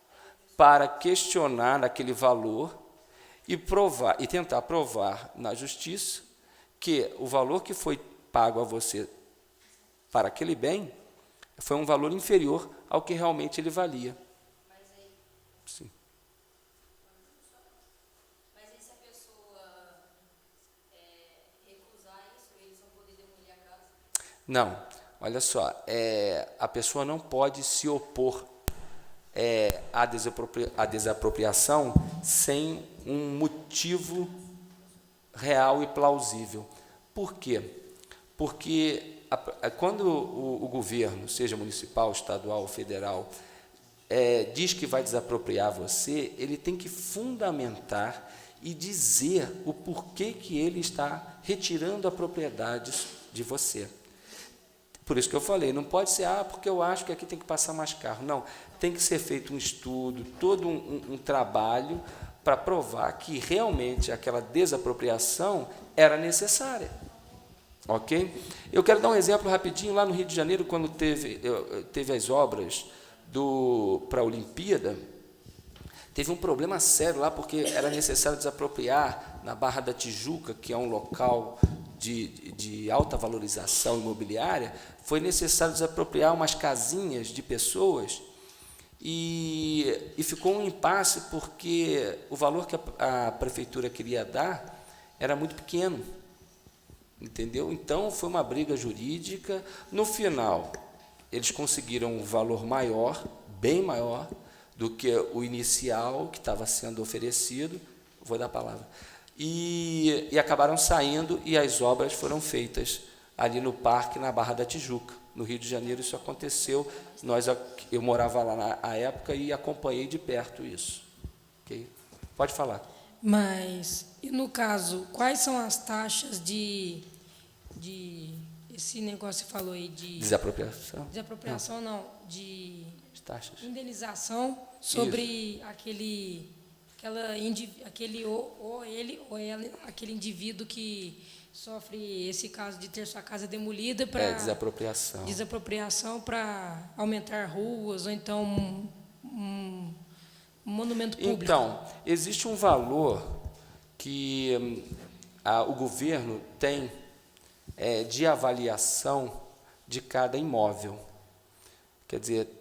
para questionar aquele valor e tentar provar na justiça que o valor que foi pago a você para aquele bem foi um valor inferior ao que realmente ele valia. Sim. Mas e se a pessoa recusar isso, eles vão poder demolir a casa? Não, olha só, a pessoa não pode se opor à desapropriação sem um motivo real e plausível. Por quê? Porque quando o governo, seja municipal, estadual ou federal, diz que vai desapropriar você, ele tem que fundamentar e dizer o porquê que ele está retirando a propriedade de você. Por isso que eu falei, não pode ser, porque eu acho que aqui tem que passar mais carro. Não, tem que ser feito um estudo, todo um trabalho para provar que realmente aquela desapropriação era necessária. Ok? Eu quero dar um exemplo rapidinho, lá no Rio de Janeiro, quando teve as obras para a Olimpíada, teve um problema sério lá, porque era necessário desapropriar na Barra da Tijuca, que é um local de alta valorização imobiliária, foi necessário desapropriar umas casinhas de pessoas e ficou um impasse porque o valor que a prefeitura queria dar era muito pequeno, entendeu? Então, foi uma briga jurídica. No final, eles conseguiram um valor maior, bem maior, do que o inicial que estava sendo oferecido, vou dar a palavra, e acabaram saindo e as obras foram feitas ali no parque, na Barra da Tijuca. No Rio de Janeiro isso aconteceu, eu morava lá na época e acompanhei de perto isso. Okay? Pode falar. Mas, e no caso, quais são as taxas de esse negócio que você falou aí de... Desapropriação? Desapropriação, não, de... Taxas. Indenização sobre aquele indivíduo que sofre esse caso de ter sua casa demolida para... desapropriação. Desapropriação para aumentar ruas, ou então um monumento público. Então, existe um valor que o governo tem de avaliação de cada imóvel. Quer dizer,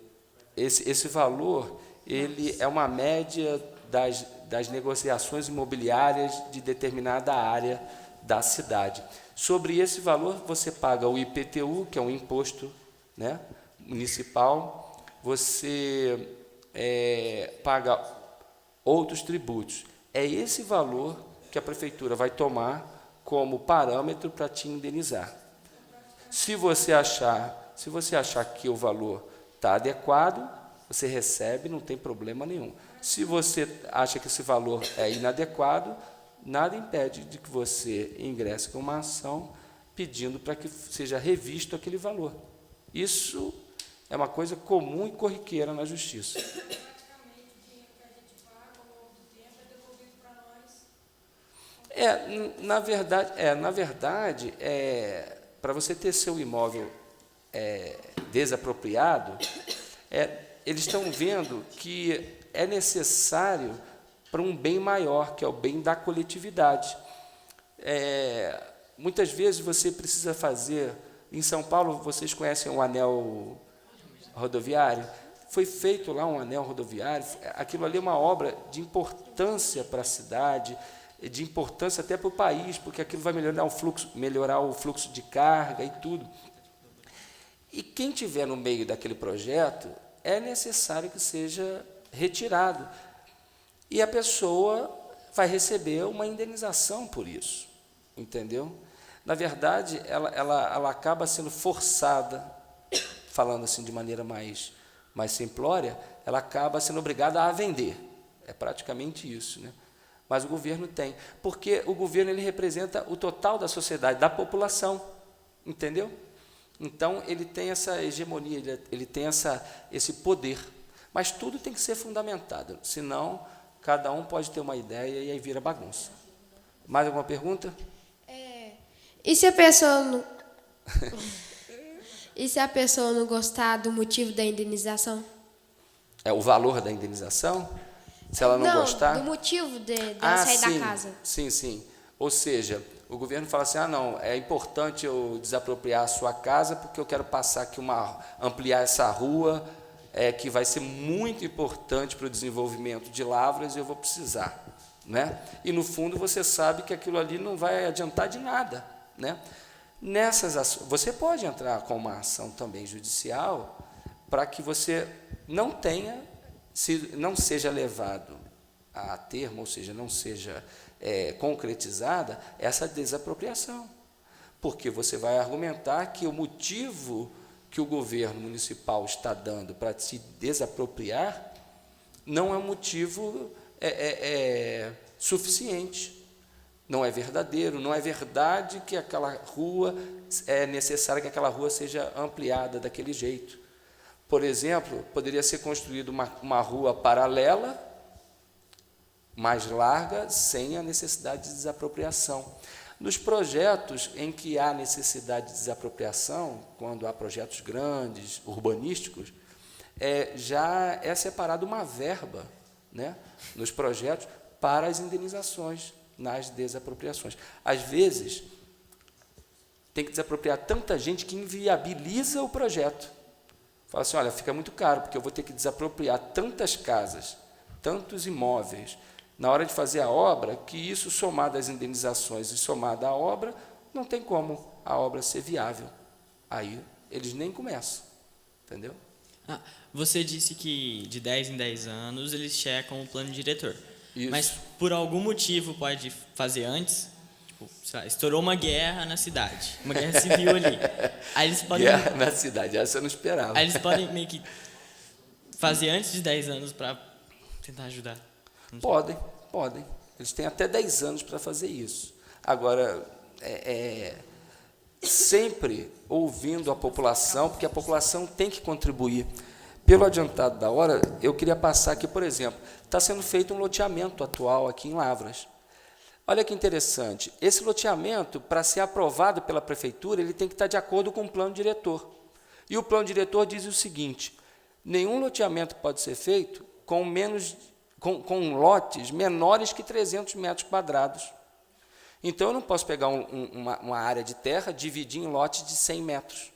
esse valor ele é uma média das negociações imobiliárias de determinada área da cidade. Sobre esse valor, você paga o IPTU, que é um imposto, né, municipal, você paga outros tributos. É esse valor que a prefeitura vai tomar como parâmetro para te indenizar. Se você achar que o valor está adequado, você recebe, não tem problema nenhum. Se você acha que esse valor é inadequado, nada impede de que você ingresse com uma ação pedindo para que seja revisto aquele valor. Isso é uma coisa comum e corriqueira na justiça. Na verdade, para você ter seu imóvel desapropriado, eles estão vendo que é necessário para um bem maior, que é o bem da coletividade. Muitas vezes você precisa fazer... Em São Paulo, vocês conhecem o anel rodoviário? Foi feito lá um anel rodoviário. Aquilo ali é uma obra de importância para a cidade, de importância até para o país, porque aquilo vai melhorar o fluxo de carga e tudo. E quem estiver no meio daquele projeto, é necessário que seja retirado. E a pessoa vai receber uma indenização por isso, entendeu? Na verdade, ela acaba sendo forçada, falando assim de maneira mais simplória, ela acaba sendo obrigada a vender. É praticamente isso, né? Mas o governo tem, porque o governo ele representa o total da sociedade, da população, entendeu? Então, ele tem essa hegemonia, ele tem esse poder. Mas tudo tem que ser fundamentado, senão cada um pode ter uma ideia e aí vira bagunça. Mais alguma pergunta? E se a pessoa não... E se a pessoa não gostar do motivo da indenização? O valor da indenização? Se ela não gostar? Do motivo dela sair da casa. Sim. Ou seja, o governo fala assim, não, é importante eu desapropriar a sua casa porque eu quero passar aqui ampliar essa rua, que vai ser muito importante para o desenvolvimento de Lavras e eu vou precisar. Né? E, no fundo, você sabe que aquilo ali não vai adiantar de nada. Né? Você pode entrar com uma ação também judicial para que você não seja levado a termo, ou seja, não seja concretizada essa desapropriação. Porque você vai argumentar que o motivo que o governo municipal está dando para se desapropriar não é um motivo suficiente. Não é verdadeiro, não é verdade que aquela rua, é necessário que aquela rua seja ampliada daquele jeito. Por exemplo, poderia ser construída uma rua paralela, mais larga, sem a necessidade de desapropriação. Nos projetos em que há necessidade de desapropriação, quando há projetos grandes, urbanísticos, já é separada uma verba, né, nos projetos para as indenizações, nas desapropriações. Às vezes, tem que desapropriar tanta gente que inviabiliza o projeto. Fala assim, olha, fica muito caro, porque eu vou ter que desapropriar tantas casas, tantos imóveis, na hora de fazer a obra, que isso, somado às indenizações e somado à obra, não tem como a obra ser viável. Aí eles nem começam, entendeu? Você disse que de 10 em 10 anos eles checam o plano diretor. Isso. Mas por algum motivo pode fazer antes? Tipo, sei lá, estourou uma guerra na cidade, uma guerra civil ali. Aí eles podem... Guerra na cidade, essa eu não esperava. Aí eles podem meio que fazer antes de 10 anos para tentar ajudar. Podem. Eles têm até 10 anos para fazer isso. Agora, sempre ouvindo a população, porque a população tem que contribuir. Pelo adiantado da hora, eu queria passar aqui, por exemplo, está sendo feito um loteamento atual aqui em Lavras. Olha que interessante, esse loteamento, para ser aprovado pela prefeitura, ele tem que estar de acordo com o plano diretor. E o plano diretor diz o seguinte, nenhum loteamento pode ser feito com lotes menores que 300 metros quadrados. Então, eu não posso pegar uma área de terra, dividir em lotes de 100 metros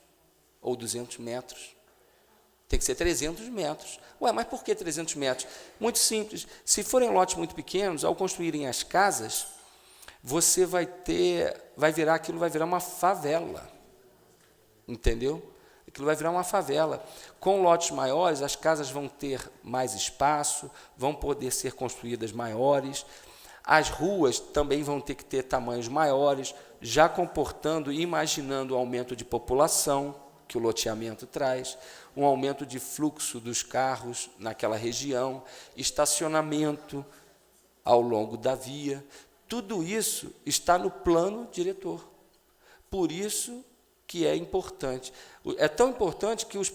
ou 200 metros. Tem que ser 300 metros. Ué, mas por que 300 metros? Muito simples. Se forem lotes muito pequenos, ao construírem as casas, você aquilo vai virar uma favela. Entendeu? Aquilo vai virar uma favela. Com lotes maiores, as casas vão ter mais espaço, vão poder ser construídas maiores. As ruas também vão ter que ter tamanhos maiores, já comportando e imaginando o aumento de população que o loteamento traz, um aumento de fluxo dos carros naquela região, estacionamento ao longo da via. Tudo isso está no plano diretor. Por isso que é importante. É tão importante que os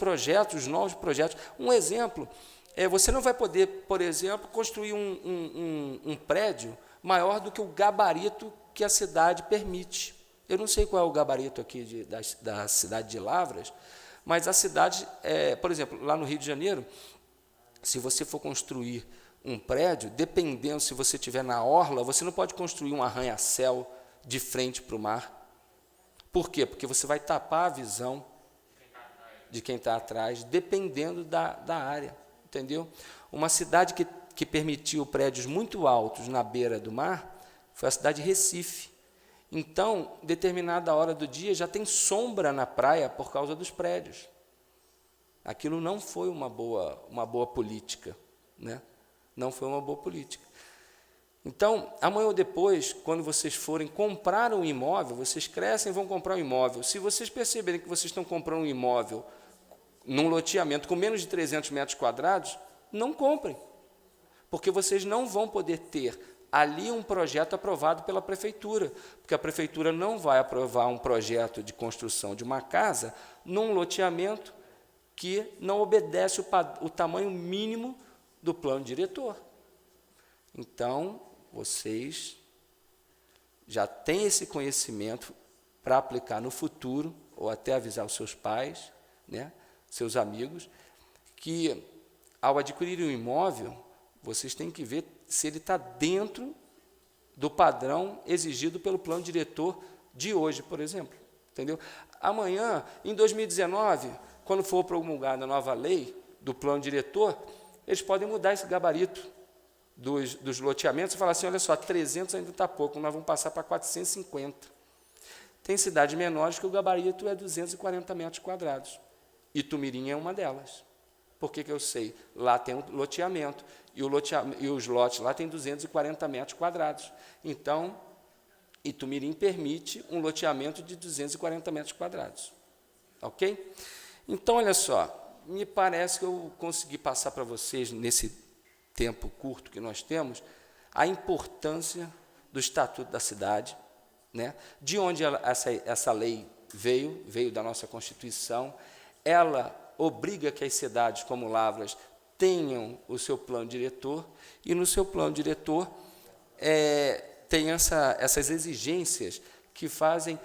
novos projetos... Um exemplo, você não vai poder, por exemplo, construir um prédio maior do que o gabarito que a cidade permite. Eu não sei qual é o gabarito aqui da cidade de Lavras, mas a cidade, por exemplo, lá no Rio de Janeiro, se você for construir um prédio, dependendo se você estiver na orla, você não pode construir um arranha-céu de frente para o mar. Por quê? Porque você vai tapar a visão de quem está atrás, dependendo da área, entendeu? Uma cidade que permitiu prédios muito altos na beira do mar foi a cidade de Recife. Então, determinada hora do dia, já tem sombra na praia por causa dos prédios. Aquilo não foi uma boa política, né? Não foi uma boa política. Então, amanhã ou depois, quando vocês forem comprar um imóvel, vocês crescem e vão comprar um imóvel. Se vocês perceberem que vocês estão comprando um imóvel num loteamento com menos de 300 metros quadrados, não comprem, porque vocês não vão poder ter ali um projeto aprovado pela prefeitura, porque a prefeitura não vai aprovar um projeto de construção de uma casa num loteamento que não obedece o tamanho mínimo do plano diretor. Então, vocês já têm esse conhecimento para aplicar no futuro, ou até avisar os seus pais, né, seus amigos, que ao adquirir um imóvel, vocês têm que ver se ele está dentro do padrão exigido pelo plano diretor de hoje, por exemplo. Entendeu? Amanhã, em 2019, quando for promulgada a nova lei do plano diretor, eles podem mudar esse gabarito dos loteamentos e falar assim, olha só, 300 ainda está pouco, nós vamos passar para 450. Tem cidades menores que o gabarito é 240 metros quadrados. Itumirim é uma delas. Por que eu sei? Lá tem um loteamento, e os lotes lá têm 240 metros quadrados. Então, Itumirim permite um loteamento de 240 metros quadrados. Ok? Então, olha só, me parece que eu consegui passar para vocês, nesse tempo curto que nós temos, a importância do Estatuto da Cidade, né? De onde essa lei veio da nossa Constituição. Ela obriga que as cidades como Lavras tenham o seu plano diretor, e no seu plano diretor tem essas exigências que fazem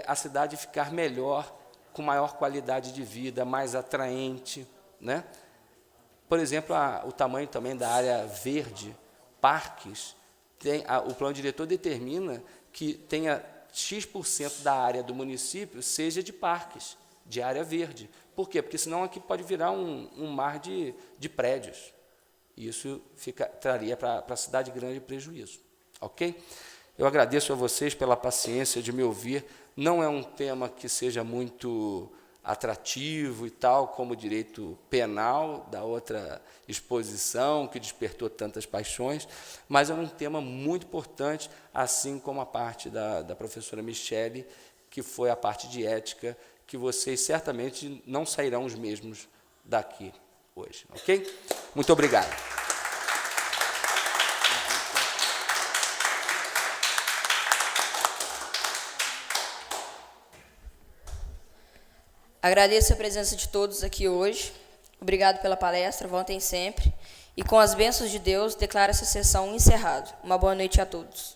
a cidade ficar melhor, com maior qualidade de vida, mais atraente, né? Por exemplo, o tamanho também da área verde, parques, o plano diretor determina que tenha X% da área do município seja de parques, de área verde. Por quê? Porque senão aqui pode virar um mar de prédios. E isso traria para a cidade grande prejuízo. Ok? Eu agradeço a vocês pela paciência de me ouvir. Não é um tema que seja muito atrativo e tal, como o direito penal da outra exposição, que despertou tantas paixões, mas é um tema muito importante, assim como a parte da professora Michele, que foi a parte de ética, que vocês certamente não sairão os mesmos daqui hoje. Ok? Muito obrigado. Agradeço a presença de todos aqui hoje. Obrigado pela palestra, voltem sempre. E com as bênçãos de Deus, declaro essa sessão encerrada. Uma boa noite a todos.